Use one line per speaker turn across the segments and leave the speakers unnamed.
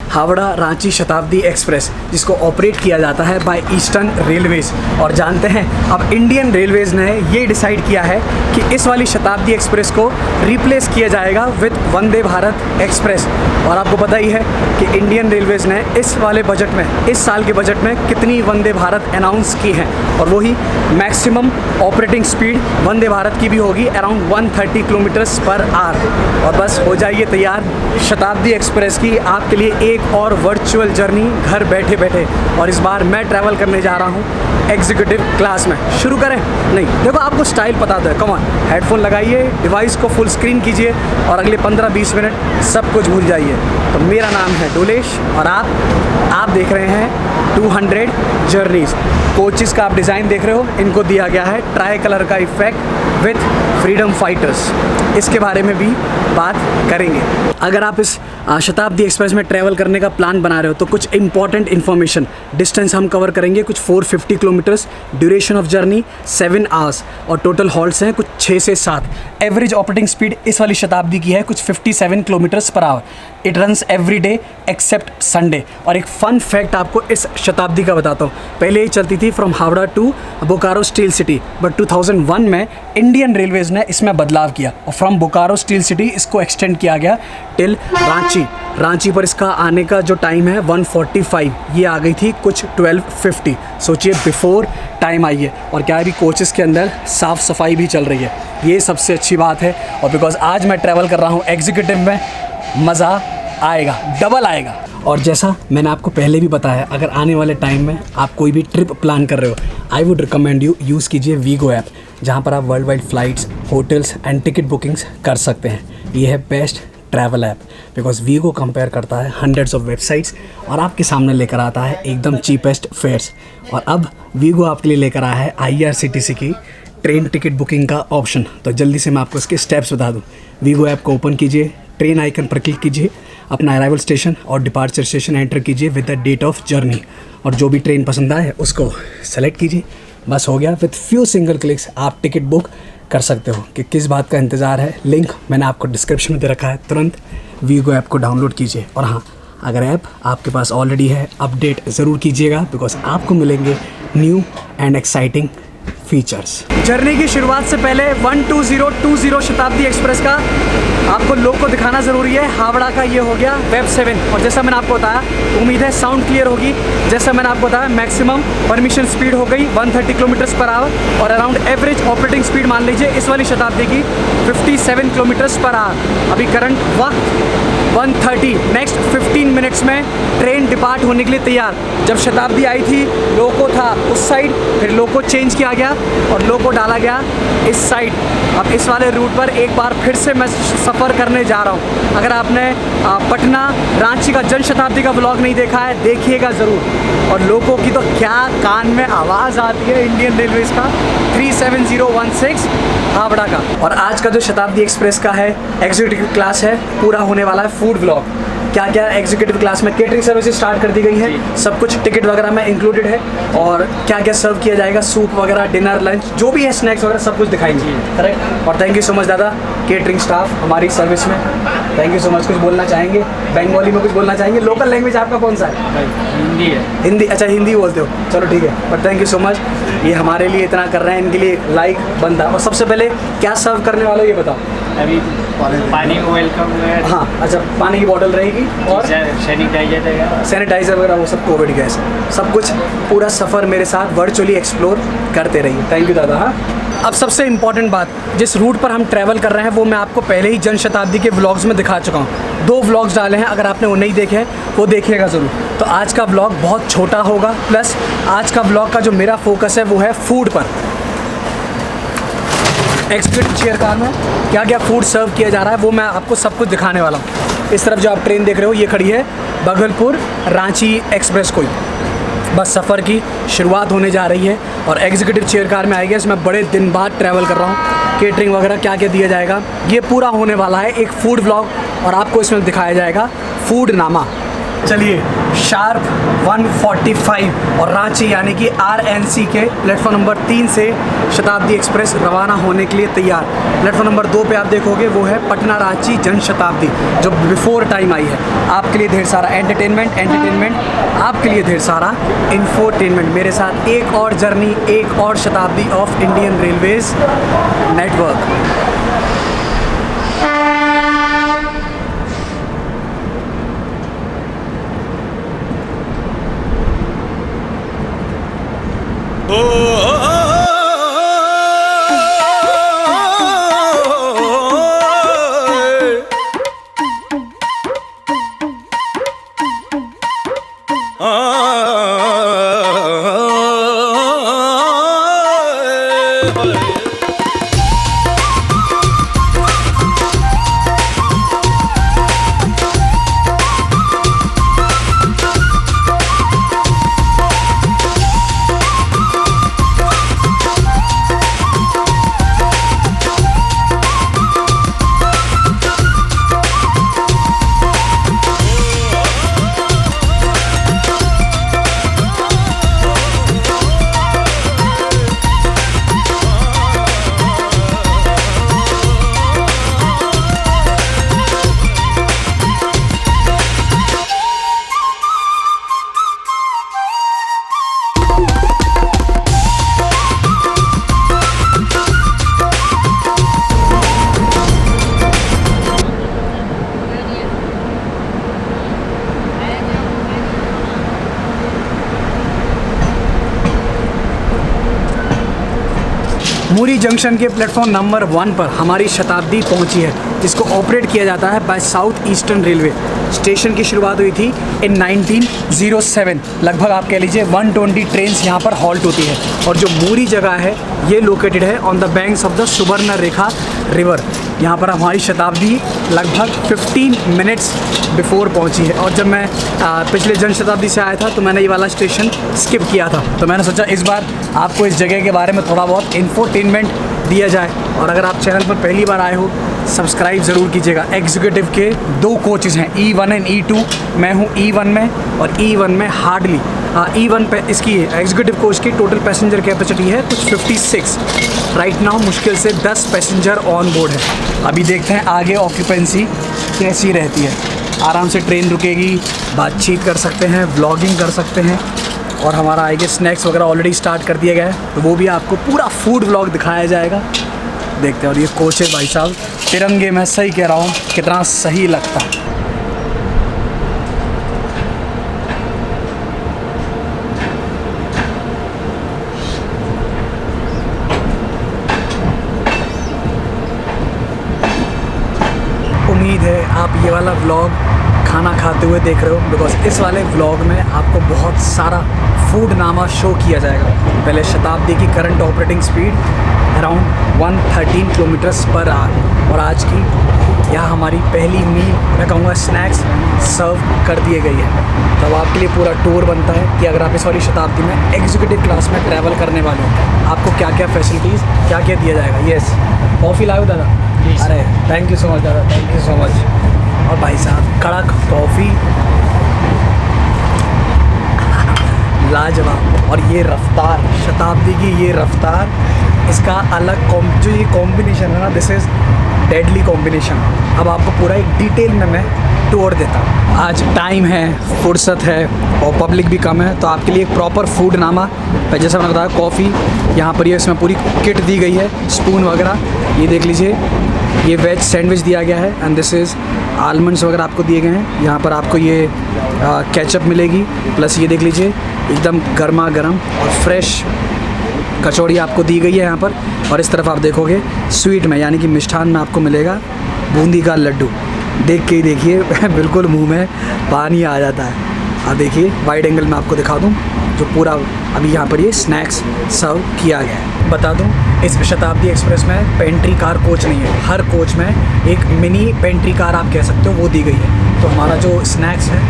Howrah Ranchi Shatabdi express, जिसको operate किया जाता है बाय ईस्टर्न रेलवेज़। और जानते हैं अब इंडियन रेलवेज़ ने ये डिसाइड किया है कि इस वाली शताब्दी एक्सप्रेस को रिप्लेस किया जाएगा विद वंदे भारत एक्सप्रेस। और आपको पता ही है कि इंडियन रेलवेज़ ने इस वाले बजट में, इस साल के बजट में कितनी वंदे भारत अनाउंस की हैं, और वही maximum operating speed Vande Bharat की भी होगी अराउंड 130 किलोमीटर्स पर आवर। और बस हो जाइए तैयार शताब्दी एक्सप्रेस की आपके लिए एक और वर्चुअल जर्नी घर बैठे बैठे। और इस बार मैं ट्रैवल करने जा रहा हूँ एग्जीक्यूटिव क्लास में। शुरू करें? नहीं, देखो आपको स्टाइल पता तो है। कम ऑन, हेडफोन लगाइए, डिवाइस को फुल स्क्रीन कीजिए और अगले 15-20 मिनट सब कुछ भूल जाइए। तो मेरा नाम है डोलेश और आप देख रहे हैं 200 जर्नीज़। कोचेस का आप डिज़ाइन देख रहे हो, इनको दिया गया है ट्राई कलर का इफेक्ट विथ फ्रीडम फाइटर्स। इसके बारे में भी बात करेंगे। अगर आप इस शताब्दी एक्सप्रेस में ट्रैवल करने का प्लान बना रहे हो तो कुछ इंपॉर्टेंट इन्फॉर्मेशन, डिस्टेंस हम कवर करेंगे कुछ 450 kilometres, duration of journey 7 hours और टोटल हॉल्ट्स हैं कुछ 6 से 7। एवरेज ऑपरेटिंग स्पीड इस वाली शताब्दी की है कुछ 57 kilometers per hour. It runs every day except Sunday. और एक फ़न फैक्ट आपको इस शताब्दी का बताता हूँ। पहले ये चलती थी from Howrah to Bokaro steel city, but 2001 में इंडियन रेलवेज़ ने इसमें बदलाव किया और फ्रॉम बोकारो स्टील सिटी इसको एक्सटेंड किया गया टिल रांची पर इसका आने का जो टाइम है 1:45, ये आ गई थी कुछ 12:50। सोचिए बिफोर टाइम आई है। और क्या अभी कोचेस के अंदर साफ़ सफाई भी चल रही है, ये सबसे अच्छी बात है। और बिकॉज आज मैं ट्रैवल कर रहा हूँ एग्जीक्यूटिव में, मज़ा आएगा, डबल आएगा। और जैसा मैंने आपको पहले भी बताया, अगर आने वाले टाइम में आप कोई भी ट्रिप प्लान कर रहे हो, I would recommend you use कीजिए वीगो ऐप, जहाँ पर आप world wide flights, hotels and ticket bookings कर सकते हैं। ये है best travel app because Wego compare करता है हंड्रेड्स ऑफ वेबसाइट्स और आपके सामने लेकर आता है एकदम चीपेस्ट फेयर्स। और अब वीगो आपके लिए लेकर आया है IRCTC की ट्रेन टिकट बुकिंग का ऑप्शन। तो जल्दी से मैं आपको इसके स्टेप्स बता दूँ। वीगो ऐप को ओपन कीजिए, ट्रेन आइकन पर क्लिक कीजिए, अपना अराइवल स्टेशन और डिपार्चर स्टेशन एंटर कीजिए with the date of journey, और जो भी ट्रेन पसंद आए उसको सेलेक्ट कीजिए। बस हो गया। विद फ्यू सिंगल क्लिक्स आप टिकट बुक कर सकते हो। कि किस बात का इंतज़ार है, लिंक मैंने आपको डिस्क्रिप्शन में दे रखा है। तुरंत वीगो ऐप को डाउनलोड कीजिए। और हाँ, अगर ऐप आपके पास ऑलरेडी है, अपडेट ज़रूर कीजिएगा बिकॉज आपको मिलेंगे new and exciting features. Journey की शुरुआत से पहले 12020 शताब्दी एक्सप्रेस का आपको लोग को दिखाना ज़रूरी है। हावड़ा का ये हो गया वेब 7 और जैसा मैंने आपको बताया, उम्मीद है साउंड क्लियर होगी। जैसा मैंने आपको बताया, मैक्सिमम परमिशन स्पीड हो गई 130 किलोमीटर्स पर आवर और अराउंड एवरेज ऑपरेटिंग स्पीड मान लीजिए इस वाली शताब्दी की 57 किलोमीटर्स पर आवर। अभी करंट वक्त 1:30, नेक्स्ट 15 मिनट्स में ट्रेन डिपार्ट होने के लिए तैयार। जब शताब्दी आई थी लोको था उस साइड, फिर लोको चेंज किया गया और लोको डाला गया इस साइड। अब इस वाले रूट पर एक बार फिर से मैं सफ़र करने जा रहा हूँ। अगर आपने पटना रांची का जन शताब्दी का व्लॉग नहीं देखा है, देखिएगा ज़रूर। और लोको की तो क्या कान में आवाज़ आती है इंडियन रेलवेज़ का 37016 हावड़ा का। और आज का जो शताब्दी एक्सप्रेस का है एग्जीक्यूटिव क्लास है, पूरा होने वाला है फूड व्लॉग। क्या क्या एग्जीक्यूटिव क्लास में केटरिंग सर्विसेज स्टार्ट कर दी गई है, सब कुछ टिकट वगैरह में इंक्लूडेड है। और क्या क्या सर्व किया जाएगा, सूप वगैरह, डिनर, लंच, जो भी है स्नैक्स वगैरह सब कुछ दिखाएंगे। करेक्ट। और थैंक यू सो मच दादा, केटरिंग स्टाफ हमारी सर्विस में, थैंक यू सो मच। कुछ बोलना चाहेंगे बंगाली में, कुछ बोलना चाहेंगे? लोकल लैंग्वेज आपका कौन सा है?
हिंदी है।
हिंदी? अच्छा, हिंदी बोलते हो, चलो ठीक है। But thank you so much, ये हमारे लिए इतना कर रहे हैं, इनके लिए लाइक बनता। और सबसे पहले क्या सर्व करने वाले हो ये बताओ।
अभी पानी को वेलकम है।
हाँ, अच्छा, पानी की बोतल रहेगी और
सैनिटाइजर रहेगा,
सैनिटाइजर वगैरह, वो सब कोविड गैस, सब कुछ। पूरा सफ़र मेरे साथ वर्चुअली एक्सप्लोर करते रहिए। थैंक यू दादा। हाँ, अब सबसे इम्पॉर्टेंट बात, जिस रूट पर हम ट्रैवल कर रहे हैं वो मैं आपको पहले ही जन शताब्दी के व्लॉग्स में दिखा चुका हूँ। 2 व्लॉग्स डाले हैं, अगर आपने वो नहीं देखे हैं वो देखिएगा ज़रूर। तो आज का व्लॉग बहुत छोटा होगा, प्लस आज का व्लॉग का जो मेरा फोकस है वो है फूड पर। एग्जीक्यूटिव चेयर कार में क्या क्या फूड सर्व किया जा रहा है वो मैं आपको सब कुछ दिखाने वाला हूँ। इस तरफ जो आप ट्रेन देख रहे हो ये खड़ी है भागलपुर रांची एक्सप्रेस कोई। बस सफ़र की शुरुआत होने जा रही है और एग्जीक्यूटिव चेयर कार में आएगी। इसमें बड़े दिन बाद ट्रैवल कर रहा हूँ। केटरिंग वगैरह क्या क्या दिया जाएगा ये पूरा होने वाला है एक फूड व्लॉग और आपको इसमें दिखाया जाएगा फूड नामा। चलिए शार्प 1:45 और रांची यानी कि RNC के प्लेटफॉर्म नंबर 3 से शताब्दी एक्सप्रेस रवाना होने के लिए तैयार। प्लेटफॉर्म नंबर 2 पे आप देखोगे वो है पटना रांची जन शताब्दी जो बिफोर टाइम आई है। आपके लिए ढेर सारा एंटरटेनमेंट, आपके लिए ढेर सारा इंफोटेनमेंट। मेरे साथ एक और जर्नी, एक और शताब्दी of Indian railways network. Muri junction के प्लेटफॉर्म नंबर 1 पर हमारी शताब्दी पहुंची है, जिसको ऑपरेट किया जाता है by South Eastern railway. Station की शुरुआत हुई थी इन 1907। लगभग आप कह लीजिए 120 ट्रेन्स यहाँ पर हॉल्ट होती है। और जो मुरी जगह है ये लोकेटेड है on the banks of the सुवर्ण रेखा रिवर। यहाँ पर हमारी शताब्दी लगभग 15 मिनट्स बिफोर पहुँची है। और जब मैं पिछले जन शताब्दी से आया था तो मैंने ये वाला स्टेशन स्किप किया था, तो मैंने सोचा इस बार आपको इस जगह के बारे में थोड़ा बहुत इंफोटेनमेंट दिया जाए। और अगर आप चैनल पर पहली बार आए हो सब्सक्राइब ज़रूर कीजिएगा। एग्जीक्यूटिव के 2 कोचेज़ हैं, E1 एंड E2। मैं हूँ E1 में और E1 में हार्डली E1 पे इसकी एग्जीक्यूटिव कोच की टोटल पैसेंजर कैपेसिटी है कुछ 56। राइट नाउ मुश्किल से 10 पैसेंजर ऑन बोर्ड है। अभी देखते हैं आगे ऑक्यूपेंसी कैसी रहती है। आराम से ट्रेन रुकेगी, बातचीत कर सकते हैं, व्लॉगिंग कर सकते हैं। और हमारा आगे स्नैक्स वगैरह ऑलरेडी स्टार्ट कर दिया गया है, तो वो भी आपको पूरा फूड व्लॉग दिखाया जाएगा। देखते हैं। और ये कोच है भाई साहब तिरंगे में, सही कह रहा हूँ, कितना सही लगता है। उम्मीद है आप ये वाला व्लॉग खाना खाते हुए देख रहे हो, बिकॉज इस वाले व्लॉग में आपको बहुत सारा फूड नामा शो किया जाएगा। पहले शताब्दी की current operating speed around 113 kilometres per our और आज की यहाँ हमारी पहली मील मैं कहूँगा स्नैक्स सर्व कर दिए गई है। तब आपके लिए पूरा टूर बनता है कि अगर आप इस वाली शताब्दी में एग्जीक्यूटिव क्लास में ट्रैवल करने वाले हो आपको क्या क्या फैसिलिटीज़ क्या क्या दिया जाएगा। येस, कॉफ़ी लाओ दादा। अरे थैंक यू सो मच दादा, थैंक यू सो मच। और भाई साहब कड़क कॉफ़ी लाजवाब। और ये रफ्तार, शताब्दी की ये रफ्तार, इसका अलग जो ये कॉम्बिनेशन है ना, दिस इज़ डेडली कॉम्बिनेशन। अब आपको पूरा एक डिटेल में मैं टूर देता हूँ। आज टाइम है, फुर्सत है और पब्लिक भी कम है, तो आपके लिए एक प्रॉपर फूड नामा, जैसा मैंने बताया, कॉफ़ी यहाँ पर ये इसमें पूरी किट दी गई है, स्पून वगैरह। ये देख लीजिए, ये वेज सैंडविच दिया गया है एंड दिस इज़ आलमंड्स वगैरह आपको दिए गए हैं। यहाँ पर आपको ये केचप मिलेगी, प्लस ये देख लीजिए एकदम गर्मा गर्म और फ्रेश कचौड़ी आपको दी गई है यहाँ पर। और इस तरफ आप देखोगे स्वीट में यानी कि मिष्ठान में आपको मिलेगा बूंदी का लड्डू। देख के ही देखिए बिल्कुल मुंह में पानी आ जाता है। आप देखिए वाइड एंगल में आपको दिखा दूँ जो पूरा अभी यहाँ पर ये स्नैक्स सर्व किया गया है। बता दूँ इस शताब्दी एक्सप्रेस में पेंट्री कार कोच नहीं है, हर कोच में एक मिनी पेंट्री कार आप कह सकते हो वो दी गई है। तो हमारा जो स्नैक्स है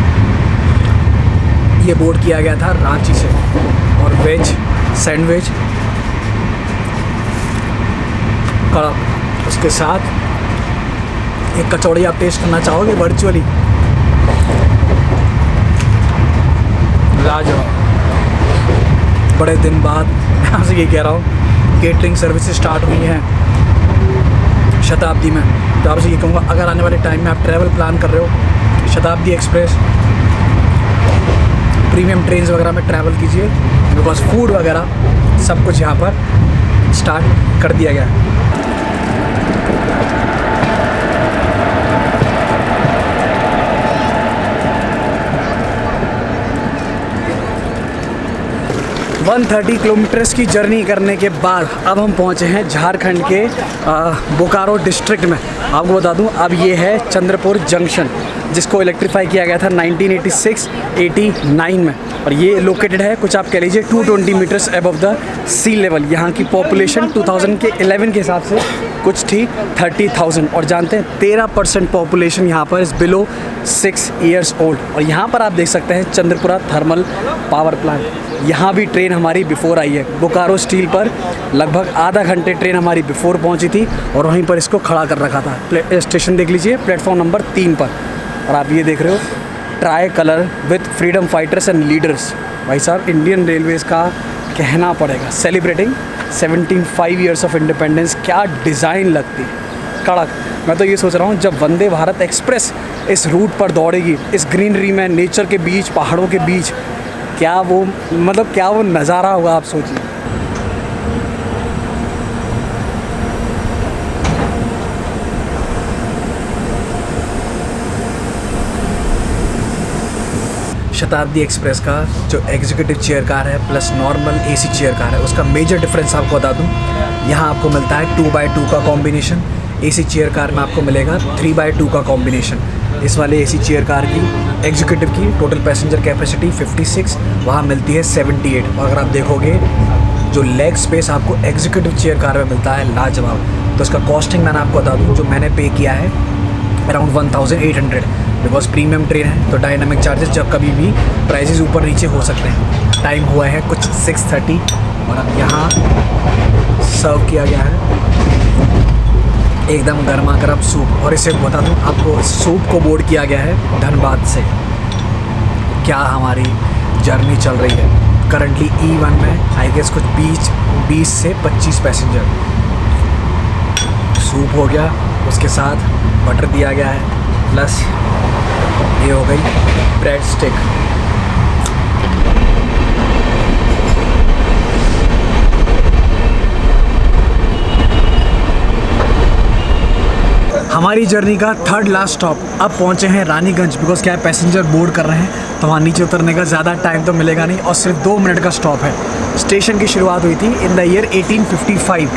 ये बोर्ड किया गया था रांची से, और वेज सैंडविच कड़क, उसके साथ एक कचौड़ी आप टेस्ट करना चाहोगे वर्चुअली। बड़े दिन बाद मैं आपसे ये कह रहा हूँ केटरिंग सर्विसेज स्टार्ट हुई हैं शताब्दी में। तो आपसे ये कहूँगा अगर आने वाले टाइम में आप ट्रैवल प्लान कर रहे हो शताब्दी एक्सप्रेस प्रीमियम ट्रेन्स वगैरह में ट्रैवल कीजिए, बिकॉज फूड वगैरह सब कुछ यहाँ पर स्टार्ट कर दिया गया है। वन 130 किलोमीटर्स की जर्नी करने के बाद अब हम पहुँचे हैं झारखंड के बोकारो डिस्ट्रिक्ट में। आपको बता दूं अब ये है चंद्रपुर जंक्शन, जिसको इलेक्ट्रीफाई किया गया था 1986-89 में, और ये लोकेटेड है कुछ आप कह लीजिए 220 meters above the sea level. यहाँ की पॉपुलेशन 2011 के हिसाब से कुछ थी 30,000, और जानते हैं 13% पॉपुलेशन यहाँ पर इज़ बिलो 6 ईयर्स ओल्ड। और यहाँ पर आप देख सकते हैं चंद्रपुरा थर्मल पावर प्लांट, यहाँ भी ट्रेन हमारी बिफोर आई है। बोकारो स्टील पर लगभग आधा घंटे ट्रेन हमारी बिफोर पहुँची थी और वहीं पर इसको खड़ा कर रखा था। स्टेशन देख लीजिए प्लेटफॉर्म नंबर 3 पर, और आप ये देख रहे हो try colour with freedom fighters and leaders. भाई साहब इंडियन रेलवेज़ का कहना पड़ेगा सेलिब्रेटिंग 75 ईयर्स ऑफ इंडिपेंडेंस। क्या डिज़ाइन लगती है कड़क। मैं तो ये सोच रहा हूँ जब वंदे भारत एक्सप्रेस इस रूट पर दौड़ेगी, इस ग्रीनरी में, नेचर के बीच, पहाड़ों के बीच, क्या वो नज़ारा होगा आप सोचिए। शताब्दी एक्सप्रेस का जो एग्जीक्यूटिव चेयर कार है plus normal AC chair car है, उसका मेजर डिफरेंस आपको बता दूं। यहाँ आपको मिलता है 2x2 का कॉम्बिनेशन, एसी चेयर कार में आपको मिलेगा 3x2 का कॉम्बिनेशन। इस वाले एसी चेयर कार की एग्जीक्यूटिव की टोटल पैसेंजर कैपेसिटी 56, वहाँ मिलती है 78। और अगर आप देखोगे जो लेग स्पेस आपको एग्जीक्यूटिव चेयर कार में मिलता है लाजवाब। तो इसका कॉस्टिंग मैंने आपको बता दूँ, जो मैंने पे किया है अराउंड 1800, बिकॉज प्रीमियम ट्रेन है तो डायनामिक चार्जेस जब कभी भी प्राइसेस ऊपर नीचे हो सकते हैं। टाइम हुआ है कुछ 6:30 और अब यहाँ सर्व किया गया है एकदम गर्मा गर्म सूप। और इसे बता दूँ आपको, सूप को बोर्ड किया गया है धनबाद से। क्या हमारी जर्नी चल रही है करंटली E1 में आई गेस कुछ 20 से 25 पैसेंजर। सूप हो गया, उसके साथ बटर दिया गया है, प्लस ये हो गई ब्रेड स्टिक। हमारी जर्नी का थर्ड लास्ट स्टॉप अब पहुंचे हैं रानीगंज, बिकॉज क्या है पैसेंजर बोर्ड कर रहे हैं तो वहाँ नीचे उतरने का ज़्यादा टाइम तो मिलेगा नहीं, और सिर्फ 2 मिनट का स्टॉप है। स्टेशन की शुरुआत हुई थी इन द ईयर 1855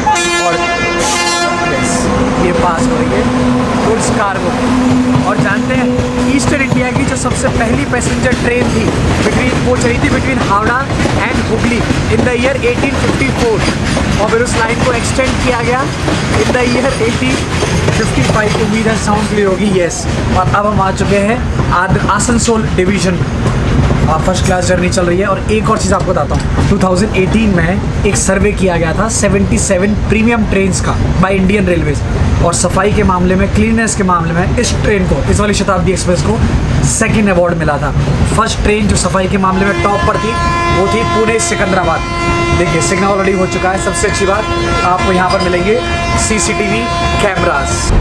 और ये पास हो रही है गुड्स कार्गो। और जानते हैं ईस्टर्न इंडिया की जो सबसे पहली पैसेंजर ट्रेन थी वो चली थी between Howrah and Hooghly in the year 1854, और फिर उस लाइन को एक्सटेंड किया गया इन द ईयर 1855। उम्मीद है साउंड क्लियर होगी, यस। और अब हम आ चुके हैं Asansol division. First class journey चल रही है। और एक और चीज़ आपको बताता हूँ, 2018 में एक सर्वे किया गया था 77 प्रीमियम ट्रेन्स का बाय इंडियन रेलवेज़, और सफाई के मामले में, क्लीननेस के मामले में इस ट्रेन को, इस वाली शताब्दी एक्सप्रेस को 2nd अवार्ड मिला था। फर्स्ट ट्रेन जो सफाई के मामले में टॉप पर थी वो थी पुणे सिकंदराबाद। देखिए सिग्नल ऑलरेडी हो चुका है। सबसे अच्छी बात आपको यहाँ पर मिलेंगे CCTV कैमरास।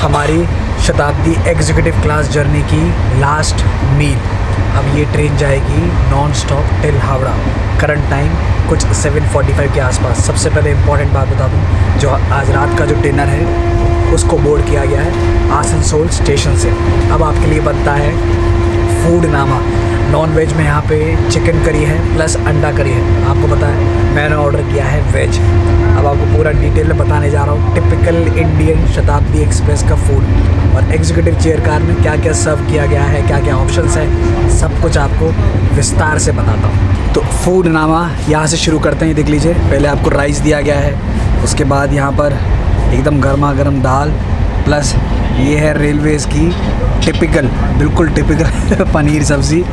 हमारी शताब्दी एग्जीक्यूटिव क्लास जर्नी की लास्ट मील। अब ये ट्रेन जाएगी non stop till Howrah. Current time कुछ 7:45 के आसपास। सबसे पहले इम्पॉर्टेंट बात बता दूँ, जो आज रात का जो डिनर है उसको बोर्ड किया गया है आसनसोल स्टेशन से। अब आपके लिए बनता है फूड नामा। नॉन वेज में यहाँ पे चिकन करी है प्लस अंडा करी है। आपको पता है मैंने ऑर्डर किया है वेज। अब आपको पूरा डिटेल में बताने जा रहा हूँ टिपिकल इंडियन शताब्दी एक्सप्रेस का फूड, और एग्जीक्यूटिव चेयर कार में क्या क्या सर्व किया गया है, क्या क्या ऑप्शंस हैं, सब कुछ आपको विस्तार से बताता हूँ। तो फूड नामा यहाँ से शुरू करते हैं। देख लीजिए पहले आपको राइस दिया गया है, उसके बाद यहाँ पर एकदम गर्मा गर्म दाल, प्लस ये है रेलवेज़ की टिपिकल, बिल्कुल टिपिकल पनीर सब्ज़ी,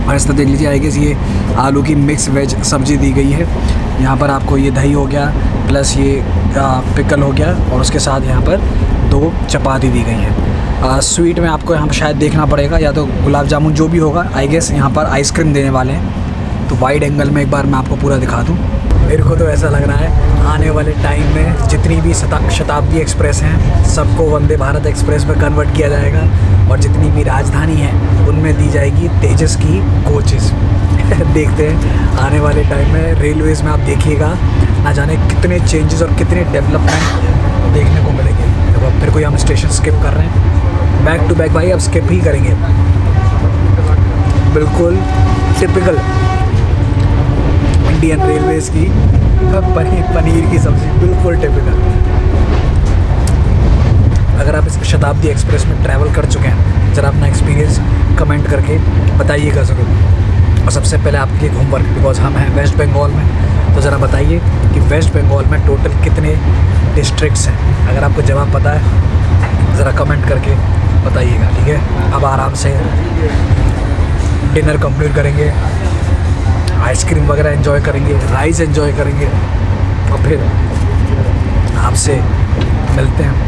और इस तरह देख लीजिए, आई गेस ये आलू की मिक्स वेज सब्ज़ी दी गई है। यहाँ पर आपको ये दही हो गया, प्लस ये पिकल हो गया, और उसके साथ यहाँ पर 2 चपाती दी गई है। स्वीट में आपको यहाँ शायद देखना पड़ेगा, या तो गुलाब जामुन जो भी होगा, आई गेस यहाँ पर आइसक्रीम देने वाले हैं। तो वाइड एंगल में एक बार मैं आपको पूरा दिखा दूँ। मेरे को तो ऐसा लग रहा है आने वाले टाइम में जितनी भी शताब्दी एक्सप्रेस हैं सबको वंदे भारत एक्सप्रेस में कन्वर्ट किया जाएगा, और जितनी भी राजधानी है उनमें दी जाएगी तेजस की कोचेस। देखते हैं आने वाले टाइम में रेलवेज़ में, आप देखिएगा ना जाने कितने चेंजेस और कितने डेवलपमेंट देखने को मिलेंगे। जब अब फिर कोई हम स्टेशन स्किप कर रहे हैं, बैक टू बैक भाई अब स्किप ही करेंगे, बिल्कुल टिपिकल इंडियन रेलवेज़ की पनीर की सब्ज़ी, बिल्कुल टिपिकल। अगर आप इस शताब्दी एक्सप्रेस में ट्रैवल कर चुके हैं, ज़रा अपना एक्सपीरियंस कमेंट करके बताइएगा ज़रूर। और सबसे पहले आपके लिए होमवर्क, बिकॉज हम हैं वेस्ट बंगाल में, तो ज़रा बताइए कि वेस्ट बंगाल में टोटल कितने डिस्ट्रिक्ट्स हैं। अगर आपको जवाब पता है ज़रा कमेंट करके बताइएगा, ठीक है। अब आराम से डिनर कंप्लीट करेंगे, आइसक्रीम वगैरह एंजॉय करेंगे, राइस एंजॉय करेंगे, और फिर आपसे मिलते हैं।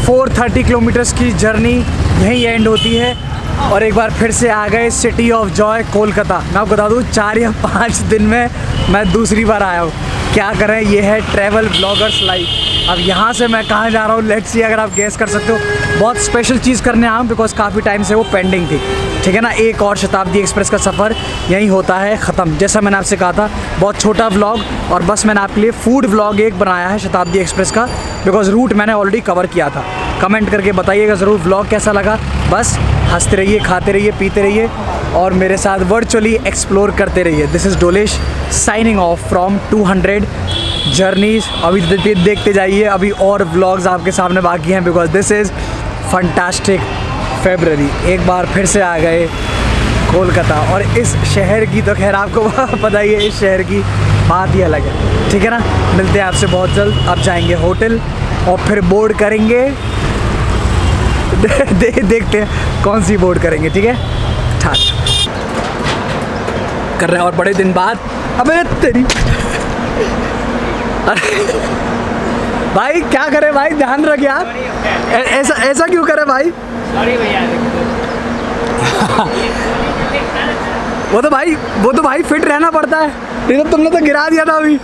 फोर 30 किलोमीटर्स की जर्नी यहीं एंड होती है, और एक बार फिर से आ गए सिटी ऑफ जॉय कोलकाता। मैं आपको बता दूँ 4 या 5 दिन में मैं दूसरी बार आया हूँ। क्या करें, ये है ट्रैवल ब्लॉगर्स लाइफ। अब यहाँ से मैं कहाँ जा रहा हूँ, लेट्स सी, अगर आप गेस कर सकते हो। बहुत स्पेशल चीज़ करने आया हूँ, बिकॉज काफ़ी टाइम से वो पेंडिंग थी, ठीक है ना। एक और शताब्दी एक्सप्रेस का सफ़र यहीं होता है ख़त्म। जैसा मैंने आपसे कहा था, बहुत छोटा व्लॉग, और बस मैंने आपके लिए फूड व्लॉग एक बनाया है शताब्दी एक्सप्रेस का, बिकॉज रूट मैंने ऑलरेडी कवर किया था। कमेंट करके बताइएगा ज़रूर व्लॉग कैसा लगा। बस हंसते रहिए, खाते रहिए, पीते रहिए, और मेरे साथ वर्चुअली एक्सप्लोर करते रहिए। This is Dolesh signing off from 200 journeys. अभी देखते जाइए, अभी और व्लॉग्स आपके सामने बाकी हैं, बिकॉज दिस इज़ फंटास्टिक फरवरी। एक बार फिर से आ गए कोलकाता, और इस शहर की तो खैर आपको पता ही है, इस शहर की बात ही अलग है, ठीक है ना। मिलते हैं आपसे बहुत जल्द। अब जाएंगे होटल और फिर बोर्ड करेंगे। देखते हैं कौन सी बोर्ड करेंगे, ठीक है। ठाक कर रहे हैं, और बड़े दिन बाद। अबे तेरी भाई क्या करे भाई, ध्यान रखिए आप। ऐसा क्यों करे भाई?
सॉरी भैया।
वो तो भाई फिट रहना पड़ता है, नहीं तो तुमने तो गिरा दिया था अभी।